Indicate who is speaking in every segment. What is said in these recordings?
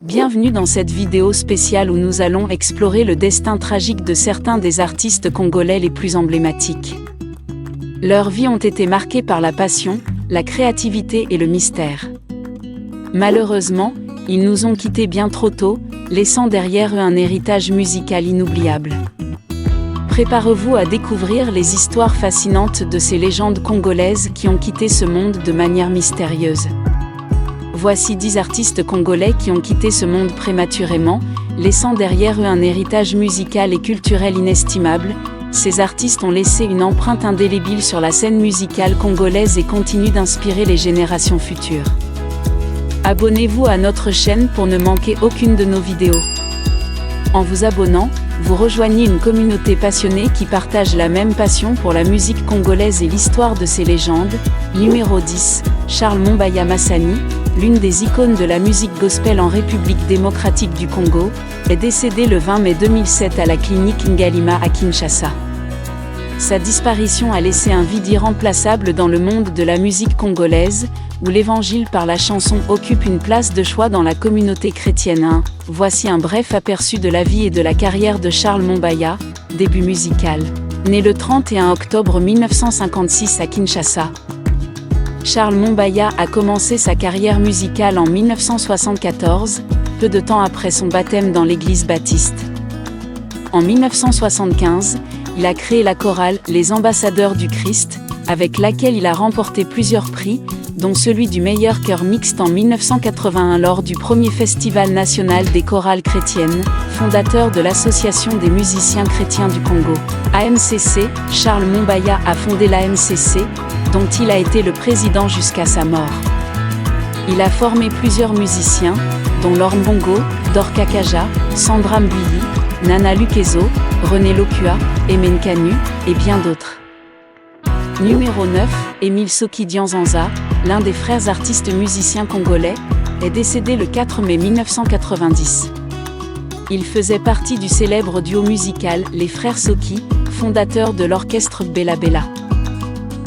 Speaker 1: Bienvenue dans cette vidéo spéciale où nous allons explorer le destin tragique de certains des artistes congolais les plus emblématiques. Leurs vies ont été marquées par la passion, la créativité et le mystère. Malheureusement, ils nous ont quittés bien trop tôt, laissant derrière eux un héritage musical inoubliable. Préparez-vous à découvrir les histoires fascinantes de ces légendes congolaises qui ont quitté ce monde de manière mystérieuse. Voici 10 artistes congolais qui ont quitté ce monde prématurément, laissant derrière eux un héritage musical et culturel inestimable. Ces artistes ont laissé une empreinte indélébile sur la scène musicale congolaise et continuent d'inspirer les générations futures. Abonnez-vous à notre chaîne pour ne manquer aucune de nos vidéos. En vous abonnant, vous rejoignez une communauté passionnée qui partage la même passion pour la musique congolaise et l'histoire de ces légendes. Numéro 10, Charles Mombaya Massani, l'une des icônes de la musique gospel en République démocratique du Congo, est décédé le 20 mai 2007 à la clinique Ngalima à Kinshasa. Sa disparition a laissé un vide irremplaçable dans le monde de la musique congolaise, où l'évangile par la chanson occupe une place de choix dans la communauté chrétienne. Voici un bref aperçu de la vie et de la carrière de Charles Mombaya. Début musical. Né le 31 octobre 1956 à Kinshasa. Charles Mombaya a commencé sa carrière musicale en 1974, peu de temps après son baptême dans l'église baptiste. En 1975, il a créé la chorale « Les Ambassadeurs du Christ », avec laquelle il a remporté plusieurs prix, dont celui du meilleur chœur mixte en 1981 lors du premier Festival national des chorales chrétiennes, fondateur de l'Association des musiciens chrétiens du Congo. AMCC, Charles Mombaya a fondé l'AMCC, dont il a été le président jusqu'à sa mort. Il a formé plusieurs musiciens, dont Laure Mbongo, Dorka Kaja, Sandra Mbili, Nana Lukezo, René Lokua, Emen Kanu, et bien d'autres. Numéro 9, Émile Soki Dianzanza, l'un des frères artistes musiciens congolais, est décédé le 4 mai 1990. Il faisait partie du célèbre duo musical Les Frères Soki, fondateurs de l'orchestre Bella Bella.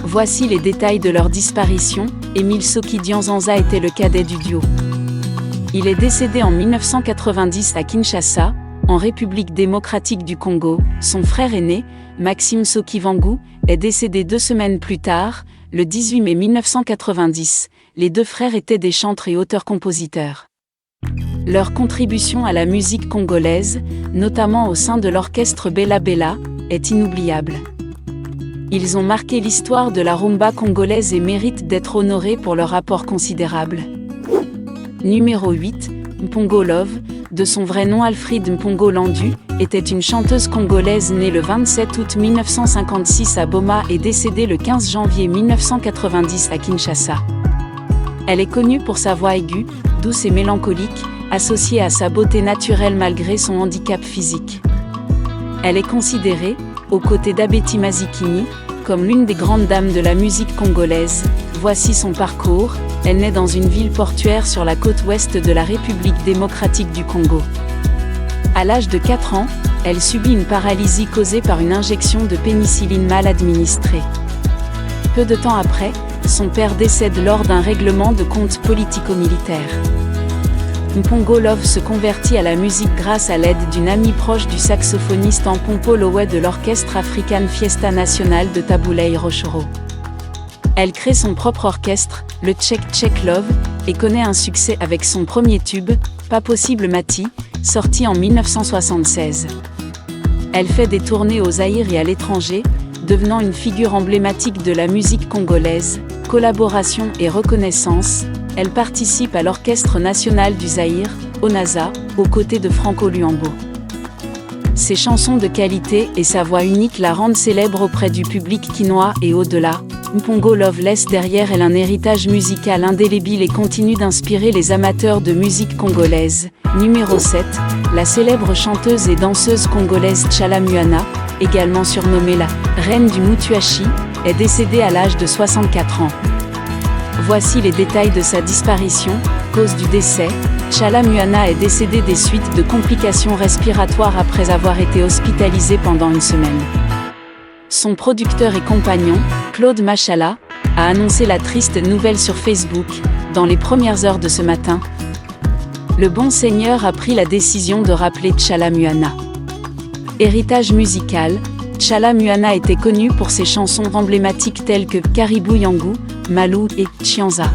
Speaker 1: Voici les détails de leur disparition. Émile Soki Dianzanza était le cadet du duo. Il est décédé en 1990 à Kinshasa, en République démocratique du Congo. Son frère aîné, Maxime Soki Vangu, est décédé 2 semaines plus tard, le 18 mai 1990. Les deux frères étaient des chantres et auteurs-compositeurs. Leur contribution à la musique congolaise, notamment au sein de l'orchestre Bella Bella, est inoubliable. Ils ont marqué l'histoire de la rumba congolaise et méritent d'être honorés pour leur apport considérable. Numéro 8, Mpongo Love, de son vrai nom Alfred Mpongo Landu, était une chanteuse congolaise née le 27 août 1956 à Boma et décédée le 15 janvier 1990 à Kinshasa. Elle est connue pour sa voix aiguë, douce et mélancolique, associée à sa beauté naturelle malgré son handicap physique. Elle est considérée, aux côtés d'Abeti Mazikini, comme l'une des grandes dames de la musique congolaise. Voici son parcours. Elle naît dans une ville portuaire sur la côte ouest de la République démocratique du Congo. À l'âge de 4 ans, elle subit une paralysie causée par une injection de pénicilline mal administrée. Peu de temps après, son père décède lors d'un règlement de compte politico-militaire. Mpongo Love se convertit à la musique grâce à l'aide d'une amie proche du saxophoniste Mpompo Lowe de l'orchestre African Fiesta National de Taboulei Rochoro. Elle crée son propre orchestre, le Check Check Love, et connaît un succès avec son premier tube, Pas Possible Mati, sorti en 1976. Elle fait des tournées au Zaïre et à l'étranger, devenant une figure emblématique de la musique congolaise. Collaboration et reconnaissance, elle participe à l'Orchestre national du Zaïre, ONASA, aux côtés de Franco Luambo. Ses chansons de qualité et sa voix unique la rendent célèbre auprès du public quinois et au-delà. Mpongo Love laisse derrière elle un héritage musical indélébile et continue d'inspirer les amateurs de musique congolaise. Numéro 7, la célèbre chanteuse et danseuse congolaise Tchala Muana, également surnommée la reine du Mutuashi, est décédée à l'âge de 64 ans. Voici les détails de sa disparition. Cause du décès, Tchala Muana est décédée des suites de complications respiratoires après avoir été hospitalisée pendant une semaine. Son producteur et compagnon, Claude Machala, a annoncé la triste nouvelle sur Facebook, dans les premières heures de ce matin. Le bon seigneur a pris la décision de rappeler Tchala Muana. Héritage musical, Tchala Muana était connue pour ses chansons emblématiques telles que Caribou Yangou, Malou et Chianza.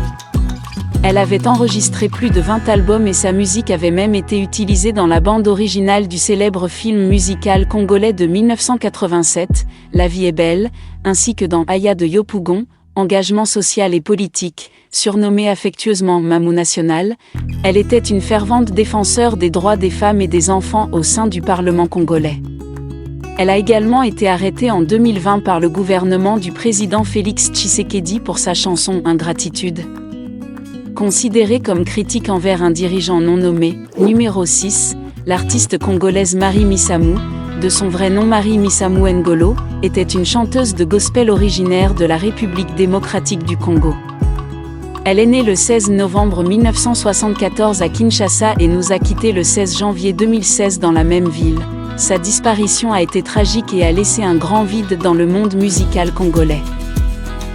Speaker 1: Elle avait enregistré plus de 20 albums et sa musique avait même été utilisée dans la bande originale du célèbre film musical congolais de 1987, La vie est belle, ainsi que dans Aya de Yopougon, engagement social et politique, surnommée affectueusement Mamou National. Elle était une fervente défenseur des droits des femmes et des enfants au sein du Parlement congolais. Elle a également été arrêtée en 2020 par le gouvernement du président Félix Tshisekedi pour sa chanson Ingratitude. Considérée comme critique envers un dirigeant non nommé, numéro 6, l'artiste congolaise Marie Missamou, de son vrai nom Marie Missamou Ngolo, était une chanteuse de gospel originaire de la République démocratique du Congo. Elle est née le 16 novembre 1974 à Kinshasa et nous a quittés le 16 janvier 2016 dans la même ville. Sa disparition a été tragique et a laissé un grand vide dans le monde musical congolais.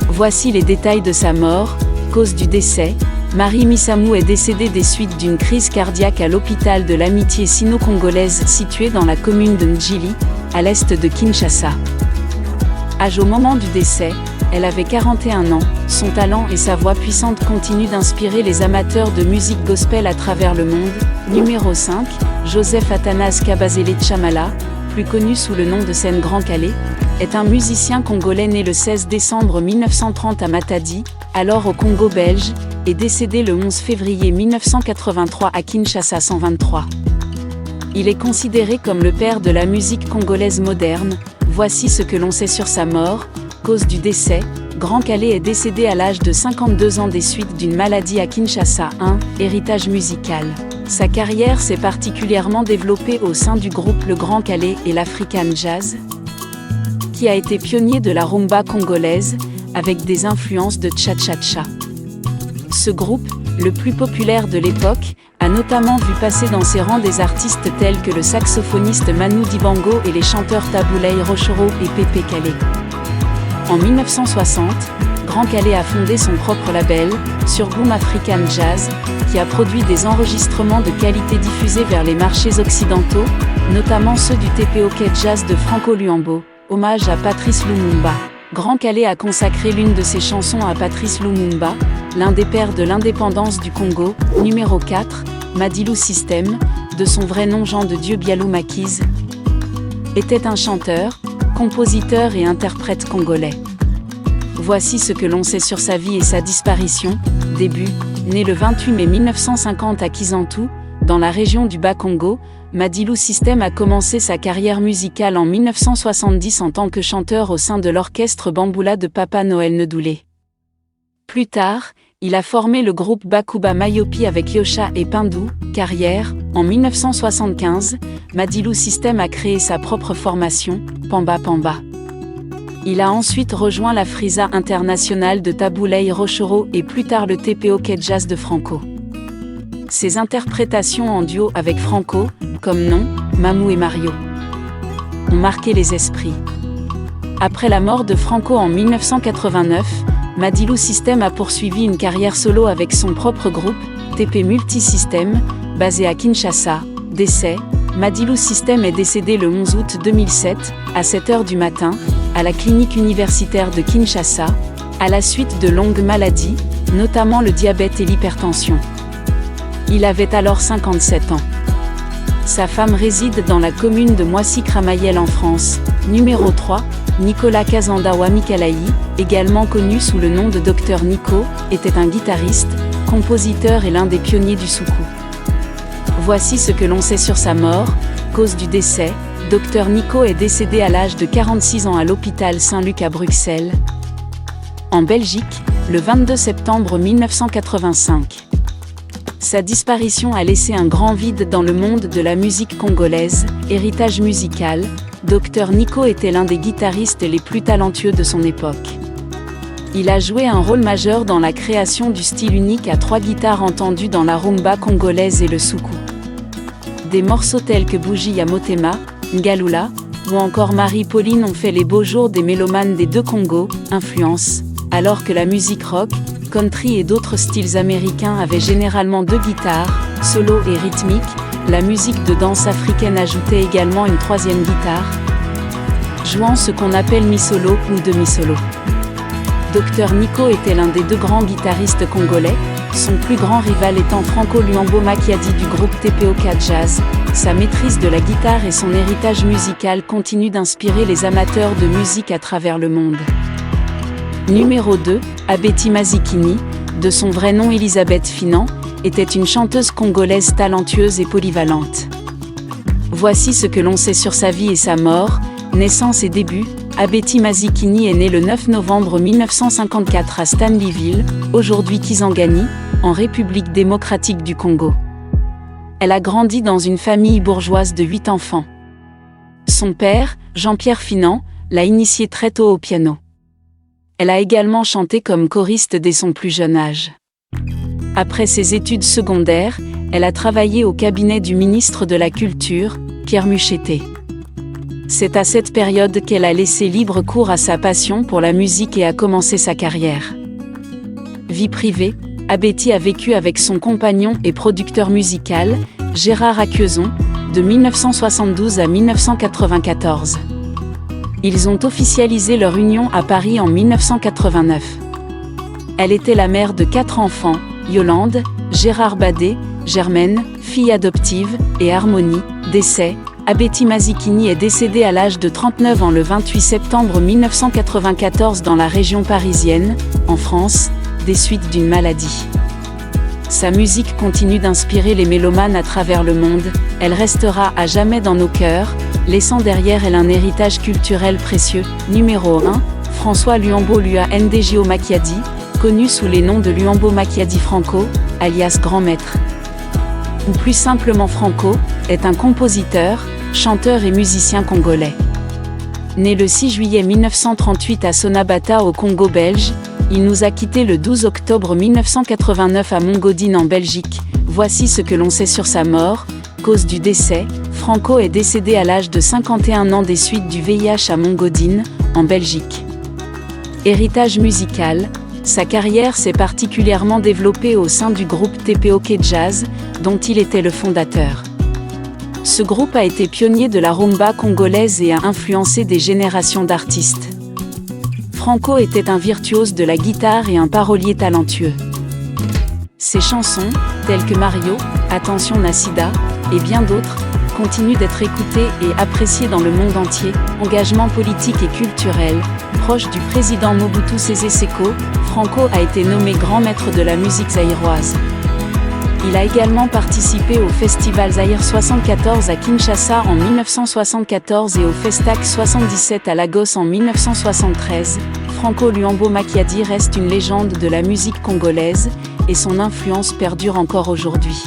Speaker 1: Voici les détails de sa mort. Cause du décès, Marie Missamou est décédée des suites d'une crise cardiaque à l'hôpital de l'Amitié sino-congolaise situé dans la commune de Ndjili, à l'est de Kinshasa. Âge au moment du décès, elle avait 41 ans, son talent et sa voix puissante continuent d'inspirer les amateurs de musique gospel à travers le monde. Numéro 5, Joseph Athanase Kabazele Chamala, plus connu sous le nom de scène Grand Calais, est un musicien congolais né le 16 décembre 1930 à Matadi, alors au Congo belge, et décédé le 11 février 1983 à Kinshasa 123. Il est considéré comme le père de la musique congolaise moderne. Voici ce que l'on sait sur sa mort. Cause du décès, Grand Calais est décédé à l'âge de 52 ans des suites d'une maladie à Kinshasa. 1. Héritage musical. Sa carrière s'est particulièrement développée au sein du groupe Le Grand Calais et l'African Jazz, qui a été pionnier de la rumba congolaise, avec des influences de cha-cha-cha. Ce groupe, le plus populaire de l'époque, a notamment vu passer dans ses rangs des artistes tels que le saxophoniste Manu Dibango et les chanteurs Taboulay Rochero et Pépé Calais. En 1960, Grand Calais a fondé son propre label, Surgoum African Jazz, qui a produit des enregistrements de qualité diffusés vers les marchés occidentaux, notamment ceux du TPOK Jazz de Franco Luambo, hommage à Patrice Lumumba. Grand Calais a consacré l'une de ses chansons à Patrice Lumumba, l'un des pères de l'indépendance du Congo. Numéro 4, Madilu System, de son vrai nom Jean de Dieu Bialou Makiz, était un chanteur, compositeur et interprète congolais. Voici ce que l'on sait sur sa vie et sa disparition. Début, né le 28 mai 1950 à Kizantou, dans la région du Bas-Congo, Madilu System a commencé sa carrière musicale en 1970 en tant que chanteur au sein de l'orchestre Bamboula de Papa Noël Ndoulé. Plus tard, il a formé le groupe Bakuba Mayopi avec Yosha et Pindou. Carrière, en 1975, Madilu System a créé sa propre formation, Pamba Pamba. Il a ensuite rejoint la Frisa Internationale de Taboulay Rochero et plus tard le TPOK Jazz de Franco. Ses interprétations en duo avec Franco, comme Non, Mamou et Mario, ont marqué les esprits. Après la mort de Franco en 1989, Madilu System a poursuivi une carrière solo avec son propre groupe, TP Multisystem, basé à Kinshasa. Décès, Madilu System est décédé le 11 août 2007, à 7h du matin, à la clinique universitaire de Kinshasa, à la suite de longues maladies, notamment le diabète et l'hypertension. Il avait alors 57 ans. Sa femme réside dans la commune de Moissy-Cramayel en France. Numéro 3, Nicolas Kazandawa Mikalayi, également connu sous le nom de Dr Nico, était un guitariste, compositeur et l'un des pionniers du soukous. Voici ce que l'on sait sur sa mort. Cause du décès, Dr Nico est décédé à l'âge de 46 ans à l'hôpital Saint-Luc à Bruxelles, en Belgique, le 22 septembre 1985. Sa disparition a laissé un grand vide dans le monde de la musique congolaise. Héritage musical, Dr Nico était l'un des guitaristes les plus talentueux de son époque. Il a joué un rôle majeur dans la création du style unique à 3 guitares entendu dans la rumba congolaise et le soukous. Des morceaux tels que Bougie ya Motema, Ngalula, ou encore Marie-Pauline ont fait les beaux jours des mélomanes des deux Congos. Influence, alors que la musique rock, country et d'autres styles américains avaient généralement 2 guitares, solo et rythmique, la musique de danse africaine ajoutait également une troisième guitare, jouant ce qu'on appelle mi-solo ou demi-solo. Dr Nico était l'un des deux grands guitaristes congolais, son plus grand rival étant Franco Luambo Makiadi du groupe TPOK Jazz. Sa maîtrise de la guitare et son héritage musical continuent d'inspirer les amateurs de musique à travers le monde. Numéro 2, Abeti Mazikini, de son vrai nom Elisabeth Finan, était une chanteuse congolaise talentueuse et polyvalente. Voici ce que l'on sait sur sa vie et sa mort. Naissance et début. Abeti Mazikini est née le 9 novembre 1954 à Stanleyville, aujourd'hui Kisangani, en République démocratique du Congo. Elle a grandi dans une famille bourgeoise de 8 enfants. Son père, Jean-Pierre Finan, l'a initiée très tôt au piano. Elle a également chanté comme choriste dès son plus jeune âge. Après ses études secondaires, elle a travaillé au cabinet du ministre de la Culture, Pierre Mucheté. C'est à cette période qu'elle a laissé libre cours à sa passion pour la musique et a commencé sa carrière. Vie privée, Abeti a vécu avec son compagnon et producteur musical, Gérard Acquezon, de 1972 à 1994. Ils ont officialisé leur union à Paris en 1989. Elle était la mère de 4 enfants, Yolande, Gérard Badet, Germaine, fille adoptive, et Harmonie, décès. Abeti Mazikini est décédée à l'âge de 39 ans le 28 septembre 1994 dans la région parisienne, en France, des suites d'une maladie. Sa musique continue d'inspirer les mélomanes à travers le monde, elle restera à jamais dans nos cœurs, laissant derrière elle un héritage culturel précieux. Numéro 1, François Luambo Lua Ndjo Makiadi, connu sous les noms de Luambo Makiadi Franco, alias Grand Maître. Ou plus simplement Franco, est un compositeur, chanteur et musicien congolais. Né le 6 juillet 1938 à Sonabata au Congo belge, il nous a quittés le 12 octobre 1989 à Mongodine en Belgique. Voici ce que l'on sait sur sa mort. Cause du décès, Franco est décédé à l'âge de 51 ans des suites du VIH à Mongodine, en Belgique. Héritage musical, sa carrière s'est particulièrement développée au sein du groupe TPOK Jazz, dont il était le fondateur. Ce groupe a été pionnier de la rumba congolaise et a influencé des générations d'artistes. Franco était un virtuose de la guitare et un parolier talentueux. Ses chansons, telles que Mario, Attention Nassida, et bien d'autres, continuent d'être écoutées et appréciées dans le monde entier. Engagement politique et culturel, proche du président Mobutu Sese Seko, Franco a été nommé grand maître de la musique zaïroise. Il a également participé au Festival Zaïre 74 à Kinshasa en 1974 et au Festac 77 à Lagos en 1973. Franco Luambo Makiadi reste une légende de la musique congolaise, et son influence perdure encore aujourd'hui.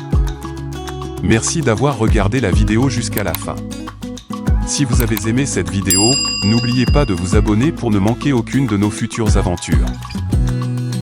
Speaker 2: Merci d'avoir regardé la vidéo jusqu'à la fin. Si vous avez aimé cette vidéo, n'oubliez pas de vous abonner pour ne manquer aucune de nos futures aventures.